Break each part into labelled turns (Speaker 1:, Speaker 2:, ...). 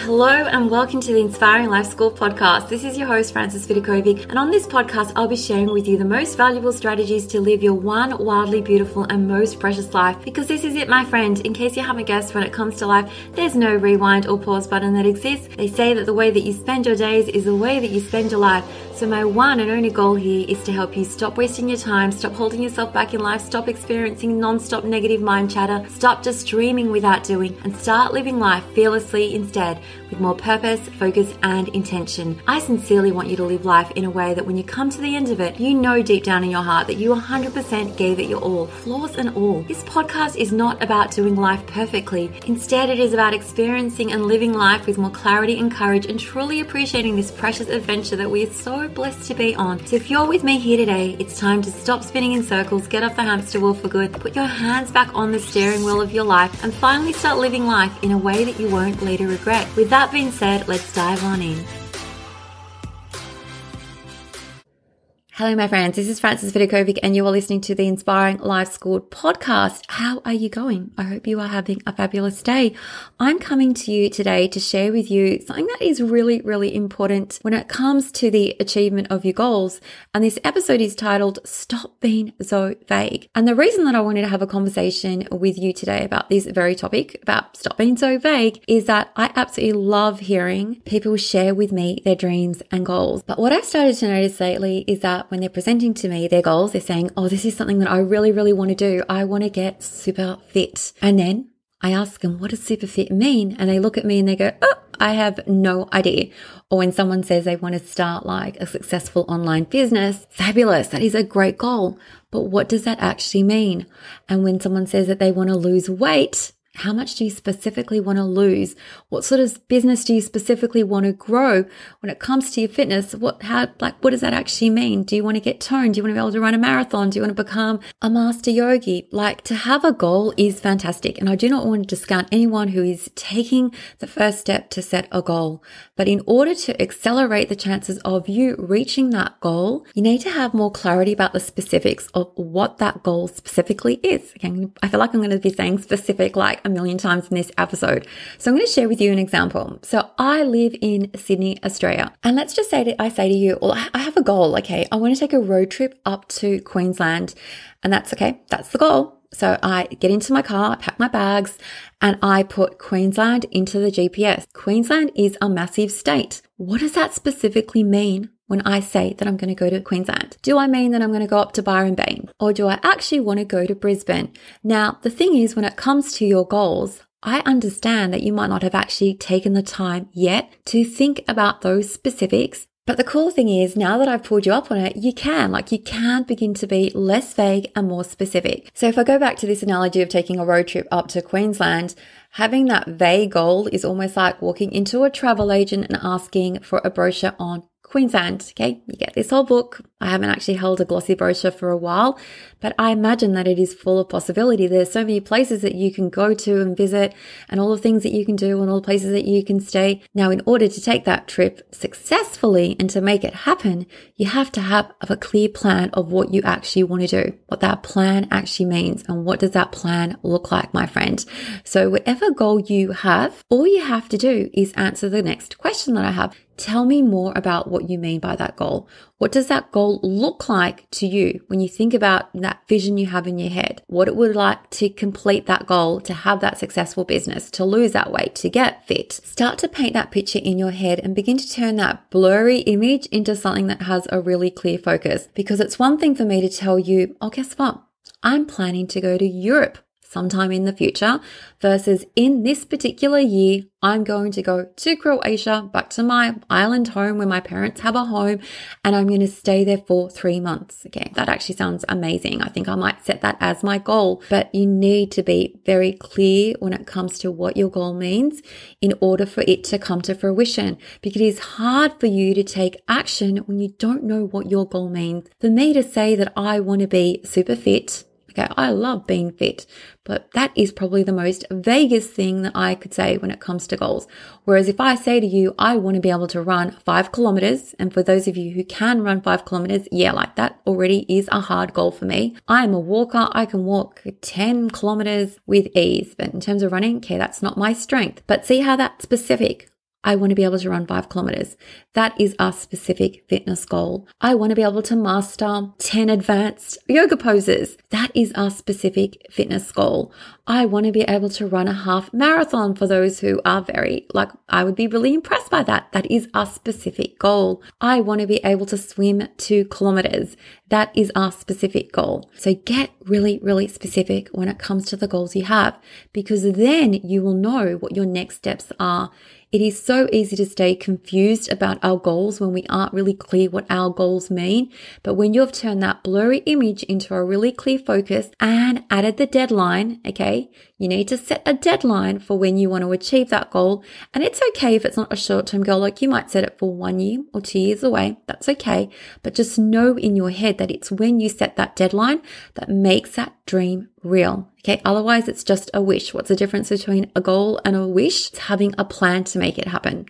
Speaker 1: Hello and welcome to the Inspiring Life School podcast. This is your host, Vidakovic, and on this podcast, I'll be sharing with you the most valuable strategies to live your one wildly beautiful and most precious life. Because this is it, my friend. In case you haven't guessed, when it comes to life, there's no rewind or pause button that exists. They say that the way that you spend your days is the way that you spend your life. So my one and only goal here is to help you stop wasting your time, stop holding yourself back in life, stop experiencing non-stop negative mind chatter, stop just dreaming without doing, and start living life fearlessly instead, with more purpose, focus, and intention. I sincerely want you to live life in a way that when you come to the end of it, you know deep down in your heart that you 100% gave it your all, flaws and all. This podcast is not about doing life perfectly. Instead, it is about experiencing and living life with more clarity and courage and truly appreciating this precious adventure that we are so blessed to be on. So if you're with me here today, it's time to stop spinning in circles, get off the hamster wheel for good, put your hands back on the steering wheel of your life, and finally start living life in a way that you won't later regret. With that being said, let's dive on in. Hello, my friends. This is Vidakovic, and you are listening to the Inspiring Life School podcast. How are you going? I hope you are having a fabulous day. I'm coming to you today to share with you something that is really, really important when it comes to the achievement of your goals. And this episode is titled Stop Being So Vague. And the reason that I wanted to have a conversation with you today about this very topic, about stop being so vague, is that I absolutely love hearing people share with me their dreams and goals. But what I've started to notice lately is that when they're presenting to me their goals, they're saying, oh, this is something that I really, really want to do. I want to get super fit. And then I ask them, what does super fit mean? And they look at me and they go, oh, I have no idea. Or when someone says they want to start like a successful online business, fabulous. That is a great goal. But what does that actually mean? And when someone says that they want to lose weight, how much do you specifically want to lose? What sort of business do you specifically want to grow? When it comes to your fitness, what does that actually mean? Do you want to get toned? Do you want to be able to run a marathon? Do you want to become a master yogi? Like, to have a goal is fantastic. And I do not want to discount anyone who is taking the first step to set a goal. But in order to accelerate the chances of you reaching that goal, you need to have more clarity about the specifics of what that goal specifically is. Okay, I feel like I'm going to be saying specific like a million times in this episode. So I'm going to share with you an example. So I live in Sydney, Australia. And let's just say that I say to you, well, I have a goal. Okay, I want to take a road trip up to Queensland. And that's okay. That's the goal. So I get into my car, I pack my bags, and I put Queensland into the GPS. Queensland is a massive state. What does that specifically mean when I say that I'm going to go to Queensland? Do I mean that I'm going to go up to Byron Bay? Or do I actually want to go to Brisbane? Now, the thing is, when it comes to your goals, I understand that you might not have actually taken the time yet to think about those specifics. But the cool thing is, now that I've pulled you up on it, you can begin to be less vague and more specific. So if I go back to this analogy of taking a road trip up to Queensland, having that vague goal is almost like walking into a travel agent and asking for a brochure on Queensland. Okay, you get this whole book. I haven't actually held a glossy brochure for a while, but I imagine that it is full of possibility. There's so many places that you can go to and visit, and all the things that you can do, and all the places that you can stay. Now, in order to take that trip successfully and to make it happen, you have to have a clear plan of what you actually want to do, what that plan actually means, and what does that plan look like, my friend. So whatever goal you have, all you have to do is answer the next question that I have. Tell me more about what you mean by that goal. What does that goal look like to you when you think about that vision you have in your head? What it would like to complete that goal, to have that successful business, to lose that weight, to get fit. Start to paint that picture in your head and begin to turn that blurry image into something that has a really clear focus. Because it's one thing for me to tell you, oh, guess what? I'm planning to go to Europe sometime in the future, versus in this particular year, I'm going to go to Croatia, back to my island home where my parents have a home, and I'm going to stay there for 3 months. Okay, that actually sounds amazing. I think I might set that as my goal, but you need to be very clear when it comes to what your goal means in order for it to come to fruition, because it is hard for you to take action when you don't know what your goal means. For me to say that I want to be super fit, okay, I love being fit, but that is probably the most vaguest thing that I could say when it comes to goals. Whereas if I say to you, I want to be able to run 5 kilometers, and for those of you who can run 5 kilometers, yeah, like that already is a hard goal for me. I am a walker. I can walk 10 kilometers with ease, but in terms of running, okay, that's not my strength. But see how that's specific. I want to be able to run 5 kilometers. That is a specific fitness goal. I want to be able to master 10 advanced yoga poses. That is a specific fitness goal. I want to be able to run a half marathon for those who are I would be really impressed by that. That is a specific goal. I want to be able to swim 2 kilometers. That is our specific goal. So get really, really specific when it comes to the goals you have, because then you will know what your next steps are. It is so easy to stay confused about our goals when we aren't really clear what our goals mean. But when you've turned that blurry image into a really clear focus and added the deadline, okay, you need to set a deadline for when you want to achieve that goal. And it's okay if it's not a short-term goal, like you might set it for 1 year or 2 years away. That's okay. But just know in your head that it's when you set that deadline that makes that dream real. Okay. Otherwise, it's just a wish. What's the difference between a goal and a wish? It's having a plan to make it happen.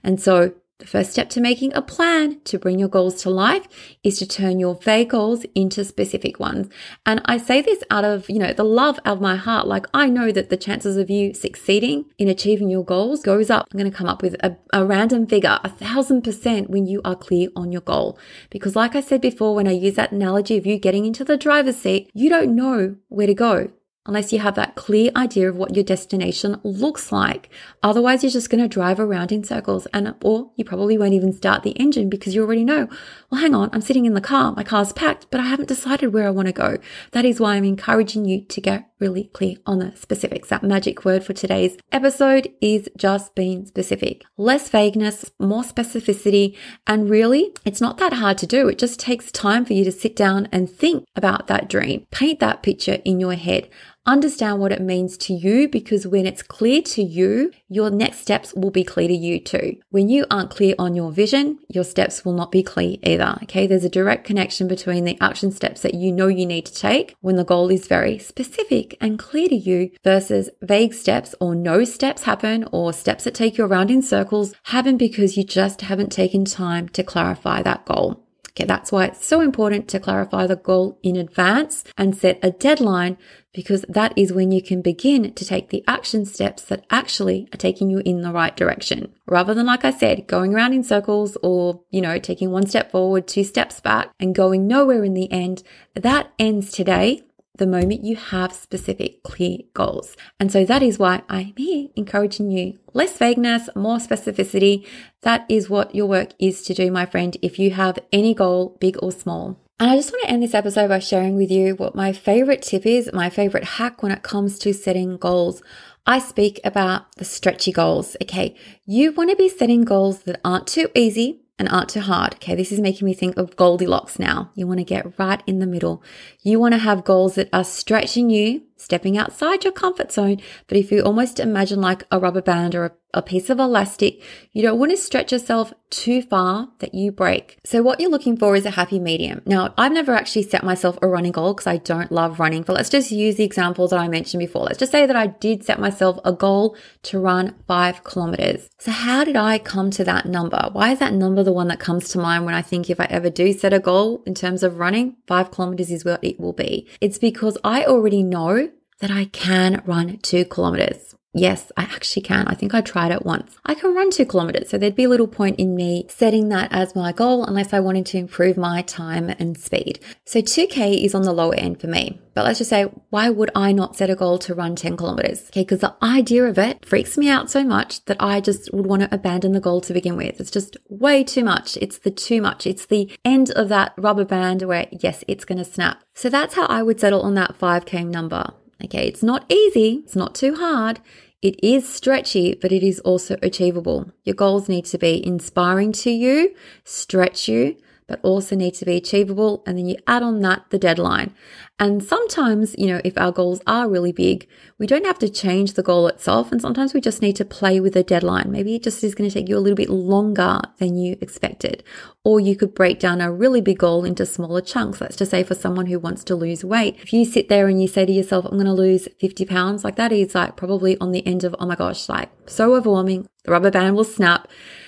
Speaker 1: And so the first step to making a plan to bring your goals to life is to turn your vague goals into specific ones. And I say this out of, the love of my heart. Like, I know that the chances of you succeeding in achieving your goals goes up. I'm going to come up with a random figure, 1,000% when you are clear on your goal. Because like I said before, when I use that analogy of you getting into the driver's seat, you don't know where to go unless you have that clear idea of what your destination looks like. Otherwise, you're just going to drive around in circles, or you probably won't even start the engine because you already know, well, hang on, I'm sitting in the car, my car's packed, but I haven't decided where I want to go. That is why I'm encouraging you to get really clear on the specifics. That magic word for today's episode is just being specific. Less vagueness, more specificity, and really, it's not that hard to do. It just takes time for you to sit down and think about that dream. Paint that picture in your head. Understand what it means to you, because when it's clear to you, your next steps will be clear to you too. When you aren't clear on your vision, your steps will not be clear either. Okay, there's a direct connection between the action steps that you know you need to take when the goal is very specific and clear to you versus vague steps, or no steps happen, or steps that take you around in circles happen because you just haven't taken time to clarify that goal. Okay, that's why it's so important to clarify the goal in advance and set a deadline, because that is when you can begin to take the action steps that actually are taking you in the right direction. Rather than, like I said, going around in circles or, taking 1 step forward, 2 steps back and going nowhere in the end. That ends today, the moment you have specific, clear goals. And so that is why I'm here encouraging you. Less vagueness, more specificity. That is what your work is to do, my friend, if you have any goal, big or small. And I just want to end this episode by sharing with you what my favorite tip is, my favorite hack when it comes to setting goals. I speak about the stretchy goals. Okay, you want to be setting goals that aren't too easy and aren't too hard. Okay, this is making me think of Goldilocks now. You want to get right in the middle. You want to have goals that are stretching you, stepping outside your comfort zone. But if you almost imagine like a rubber band or a piece of elastic, you don't want to stretch yourself too far that you break. So what you're looking for is a happy medium. Now, I've never actually set myself a running goal because I don't love running, but let's just use the example that I mentioned before. Let's just say that I did set myself a goal to run 5 kilometers. So how did I come to that number? Why is that number the one that comes to mind when I think if I ever do set a goal in terms of running, 5 kilometers is what it will be? It's because I already know that I can run 2 kilometers. Yes, I actually can. I think I tried it once. I can run 2 kilometers. So there'd be a little point in me setting that as my goal unless I wanted to improve my time and speed. So 2K is on the lower end for me. But let's just say, why would I not set a goal to run 10 kilometers? Okay, because the idea of it freaks me out so much that I just would want to abandon the goal to begin with. It's just way too much. It's the too much. It's the end of that rubber band where, yes, it's going to snap. So that's how I would settle on that 5K number. Okay, it's not easy. It's not too hard. It is stretchy, but it is also achievable. Your goals need to be inspiring to you, stretch you, but also need to be achievable. And then you add on that the deadline. And sometimes, if our goals are really big, we don't have to change the goal itself. And sometimes we just need to play with a deadline. Maybe it just is going to take you a little bit longer than you expected. Or you could break down a really big goal into smaller chunks. Let's just say for someone who wants to lose weight, if you sit there and you say to yourself, I'm going to lose 50 pounds, like that is like probably on the end of, oh my gosh, like so overwhelming. The rubber band will snap.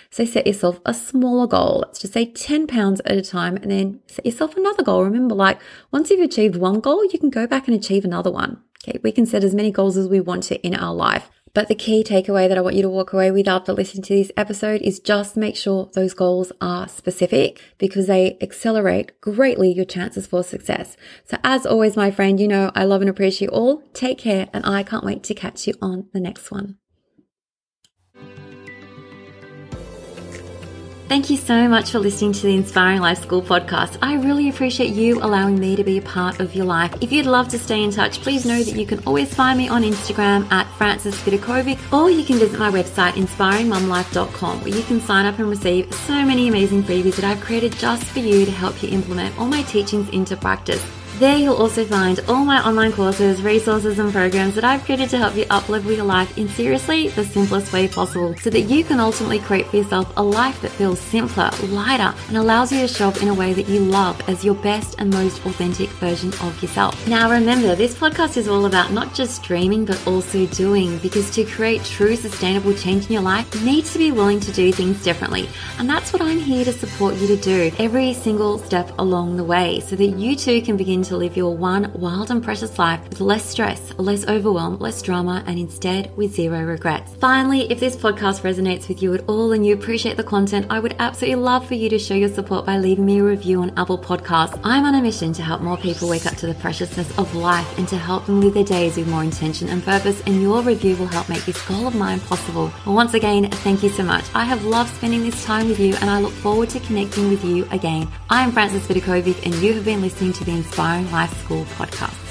Speaker 1: So set yourself a smaller goal. Let's just say 10 pounds at a time, and then set yourself another goal. Remember, like once you've achieved one goal, you can go back and achieve another one. Okay, we can set as many goals as we want to in our life. But the key takeaway that I want you to walk away with after listening to this episode is just make sure those goals are specific, because they accelerate greatly your chances for success. So as always, my friend, you know I love and appreciate you all. Take care, and I can't wait to catch you on the next one. Thank you so much for listening to the Inspiring Life School podcast. I really appreciate you allowing me to be a part of your life. If you'd love to stay in touch, please know that you can always find me on Instagram at Vidakovic, or you can visit my website, inspiringmumlife.com, where you can sign up and receive so many amazing freebies that I've created just for you to help you implement all my teachings into practice. There you'll also find all my online courses, resources and programs that I've created to help you up-level your life in seriously the simplest way possible, so that you can ultimately create for yourself a life that feels simpler, lighter, and allows you to show up in a way that you love as your best and most authentic version of yourself. Now remember, this podcast is all about not just dreaming but also doing, because to create true sustainable change in your life, you need to be willing to do things differently. And that's what I'm here to support you to do every single step along the way, so that you too can begin to live your one wild and precious life with less stress, less overwhelm, less drama, and instead with zero regrets. Finally, if this podcast resonates with you at all and you appreciate the content, I would absolutely love for you to show your support by leaving me a review on Apple Podcasts. I'm on a mission to help more people wake up to the preciousness of life and to help them live their days with more intention and purpose, and your review will help make this goal of mine possible. Well, once again, thank you so much. I have loved spending this time with you, and I look forward to connecting with you again. I am Vidakovic, and you have been listening to the Inspiring Life School podcast.